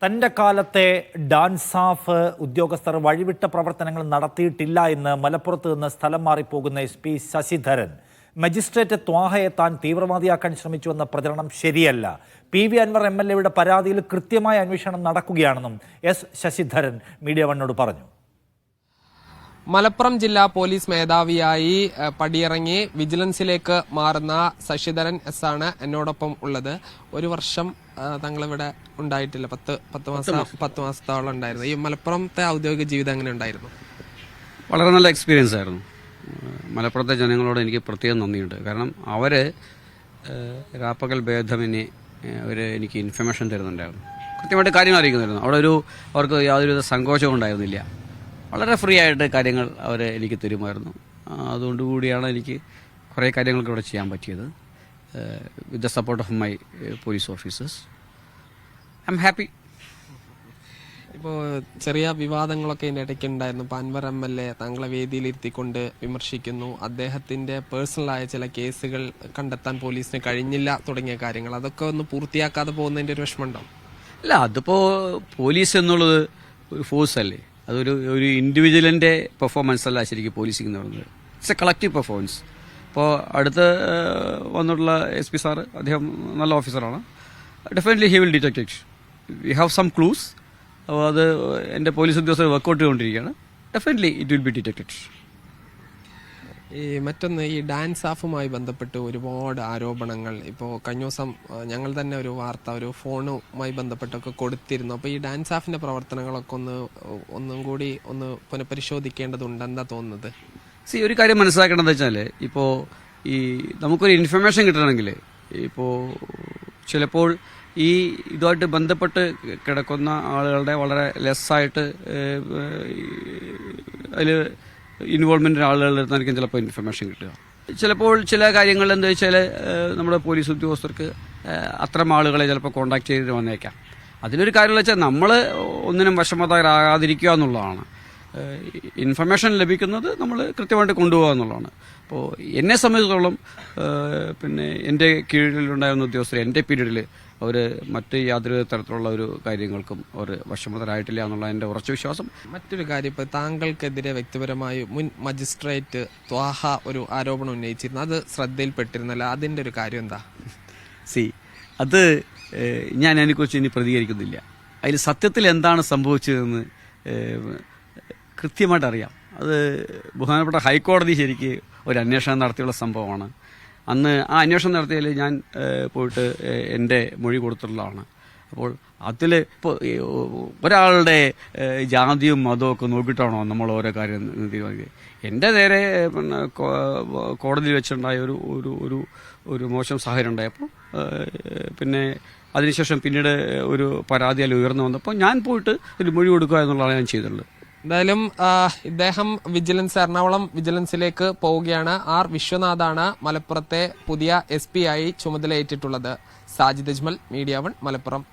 തന്റെ കാലത്തെ ഡാൻസാഫ് ഉദ്യോഗസ്ഥർ വഴിവിട്ട പ്രവർത്തനങ്ങൾ നടത്തിയിട്ടില്ല എന്ന് മലപ്പുറത്ത് നിന്ന് സ്ഥലം മാറിപ്പോകുന്ന SP ശശിധരൻ. മജിസ്ട്രേറ്റ് ത്വാഹയെ താൻ തീവ്രവാദിയാക്കാൻ ശ്രമിച്ചുവെന്ന പ്രചരണം ശരിയല്ല. PV അൻവർ MLAയുടെ പരാതിയിൽ കൃത്യമായ അന്വേഷണം നടക്കുകയാണെന്നും S ശശിധരൻ മീഡിയ വണ്ണോട് പറഞ്ഞു. മലപ്പുറം ജില്ലാ പോലീസ് മേധാവിയായി പടിയിറങ്ങി വിജിലൻസിലേക്ക് മാറുന്ന ശശിധരൻ S ആണ് എന്നോടൊപ്പം ഉള്ളത്. ഒരു വർഷം തങ്ങളിവിടെ ഉണ്ടായിട്ടില്ല, 10 മാസത്തോളം ഉണ്ടായിരുന്നു. ഈ മലപ്പുറത്തെ ഔദ്യോഗിക ജീവിതം എങ്ങനെ ഉണ്ടായിരുന്നു? വളരെ നല്ല എക്സ്പീരിയൻസ് ആയിരുന്നു. മലപ്പുറത്തെ ജനങ്ങളോട് എനിക്ക് പ്രത്യേകം നന്ദിയുണ്ട്. കാരണം അവർ രാപ്പകൽ ഭേദമന്യേ എനിക്ക് ഇൻഫർമേഷൻ തരുന്നുണ്ടായിരുന്നു, കൃത്യമായിട്ട് കാര്യങ്ങൾ അറിയിക്കുന്നുണ്ടായിരുന്നു. അവിടെ അവർക്ക് യാതൊരുവിധ സങ്കോചവും ഉണ്ടായിരുന്നില്ല. വളരെ ഫ്രീ ആയിട്ട് കാര്യങ്ങൾ അവർ എനിക്ക് തരുമായിരുന്നു. അതുകൊണ്ടുകൂടിയാണ് എനിക്ക് കുറേ കാര്യങ്ങൾക്ക് ഇവിടെ ചെയ്യാൻ പറ്റിയത്. With the support of my police officers I am happy. ഇപ്പോൾ ചെറിയ വിവാദങ്ങളൊക്കെ ഇതിൻ്റെ ഇടയ്ക്ക് ഉണ്ടായിരുന്നു. ഇപ്പോൾ അൻവർ MLA താങ്കളെ വേദിയിലിരുത്തിക്കൊണ്ട് വിമർശിക്കുന്നു, അദ്ദേഹത്തിൻ്റെ പേഴ്സണലായ ചില കേസുകൾ കണ്ടെത്താൻ പോലീസിന് കഴിഞ്ഞില്ല തുടങ്ങിയ കാര്യങ്ങൾ. അതൊക്കെ ഒന്ന് പൂർത്തിയാക്കാതെ പോകുന്നതിൻ്റെ ഒരു വിഷമമുണ്ടോ? അല്ല, അതിപ്പോൾ പോലീസ് എന്നുള്ളത് ഒരു ഫോഴ്സ് അല്ലേ, അതൊരു ഇൻഡിവിജ്വലിൻ്റെ പെർഫോമൻസ് അല്ല ശരിക്കും പോലീസിംഗ് എന്ന് പറയുന്നത്. It's a collective performance. ഇപ്പോൾ അടുത്ത് വന്നിട്ടുള്ള SP സാറ്, അദ്ദേഹം നല്ല ഓഫീസറാണ്. Definitely he will detect it. We have some clues. അപ്പോൾ അത് എൻ്റെ പോലീസ് ഉദ്യോഗസ്ഥർ വർക്കൗട്ട് ചെയ്തുകൊണ്ടിരിക്കുകയാണ്. Definitely it will be detected. മറ്റൊന്ന്, ഈ ഡാൻസ് ഓഫുമായി ബന്ധപ്പെട്ട് ഒരുപാട് ആരോപണങ്ങൾ. ഇപ്പോൾ കഴിഞ്ഞ ദിവസം ഞങ്ങൾ തന്നെ ഒരു വാർത്ത ഒരു ഫോണുമായി ബന്ധപ്പെട്ടൊക്കെ കൊടുത്തിരുന്നു. അപ്പോൾ ഈ ഡാൻസ് ഓഫിന്റെ പ്രവർത്തനങ്ങളൊക്കെ ഒന്നും കൂടി പുനഃപരിശോധിക്കേണ്ടതുണ്ട്. എന്താ തോന്നുന്നത്? ഒരു കാര്യം മനസ്സിലാക്കേണ്ടത് വെച്ചാൽ, ഇപ്പോൾ ഈ നമുക്കൊരു ഇൻഫർമേഷൻ കിട്ടണമെങ്കിൽ ഇപ്പോൾ ചിലപ്പോൾ ഈ ഇതുമായിട്ട് ബന്ധപ്പെട്ട് കിടക്കുന്ന ആളുകളുടെ വളരെ ലെസ്സായിട്ട് അതിൽ ഇൻവോൾവ്മെൻറ്റിന് ആളുകളുടെ അടുത്തായിരിക്കും ചിലപ്പോൾ ഇൻഫർമേഷൻ കിട്ടുക. ചിലപ്പോൾ ചില കാര്യങ്ങൾ എന്താ വെച്ചാൽ നമ്മുടെ പോലീസ് ഉദ്യോഗസ്ഥർക്ക് അത്തരം ആളുകളെ ചിലപ്പോൾ കോൺടാക്ട് ചെയ്ത് വന്നേക്കാം. അതിലൊരു കാര്യം വെച്ചാൽ നമ്മൾ ഒന്നിനും വശമതാകാതിരിക്കുക എന്നുള്ളതാണ്. ഇൻഫർമേഷൻ ലഭിക്കുന്നത് നമ്മൾ കൃത്യമായിട്ട് കൊണ്ടുപോകുക എന്നുള്ളതാണ്. അപ്പോൾ എന്നെ സംബന്ധിച്ചിടത്തോളം പിന്നെ എൻ്റെ കീഴിലുണ്ടായിരുന്ന ഉദ്യോഗസ്ഥർ എൻ്റെ പീരീഡിൽ അവർ മറ്റ് യാതൊരു തരത്തിലുള്ള ഒരു കാര്യങ്ങൾക്കും അവർ വശമതരായിട്ടില്ല എന്നുള്ള എൻ്റെ ഉറച്ച വിശ്വാസം. മറ്റൊരു കാര്യം, ഇപ്പോൾ താങ്കൾക്കെതിരെ വ്യക്തിപരമായി മുൻ മജിസ്ട്രേറ്റ് ത്വാഹ ഒരു ആരോപണം ഉന്നയിച്ചിരുന്നു. അത് ശ്രദ്ധയിൽപ്പെട്ടിരുന്നല്ലോ, അതിൻ്റെ ഒരു കാര്യം എന്താ? അത് ഞാൻ അതിനെക്കുറിച്ച് ഇനി പ്രതികരിക്കുന്നില്ല. അതിൽ സത്യത്തിൽ എന്താണ് സംഭവിച്ചതെന്ന് കൃത്യമായിട്ട് അറിയാം. അത് ബഹുമാനപ്പെട്ട ഹൈക്കോടതി ശരിക്ക് ഒരു അന്വേഷണം നടത്തിയുള്ള സംഭവമാണ്. അന്ന് ആ അന്വേഷണം നടത്തിയാൽ ഞാൻ പോയിട്ട് എൻ്റെ മൊഴി കൊടുത്തിട്ടുള്ളതാണ്. അപ്പോൾ അതിൽ ഇപ്പോൾ ഒരാളുടെ ജാതിയും മതവും ഒക്കെ നോക്കിയിട്ടാണോ നമ്മൾ ഓരോ കാര്യം തീരുമാനിക്കുക? എൻ്റെ നേരെ പിന്നെ കോടതിയിൽ വെച്ചുണ്ടായ ഒരു മോശം സാഹചര്യം ഉണ്ടായപ്പോൾ പിന്നെ അതിനുശേഷം പിന്നീട് ഒരു പരാതി അതിൽ ഉയർന്നു വന്നപ്പോൾ ഞാൻ പോയിട്ട് ഒരു മൊഴി കൊടുക്കുക എന്നുള്ളതാണ് ഞാൻ ചെയ്തിട്ടുള്ളത്. എന്തായാലും ഇദ്ദേഹം എറണാകുളം വിജിലൻസിലേക്ക് പോവുകയാണ്. R വിശ്വനാഥാണ് മലപ്പുറത്തെ പുതിയ SP ആയി ചുമതലയേറ്റിട്ടുള്ളത്. സാജിദ് അജ്മൽ, മീഡിയ 1, മലപ്പുറം.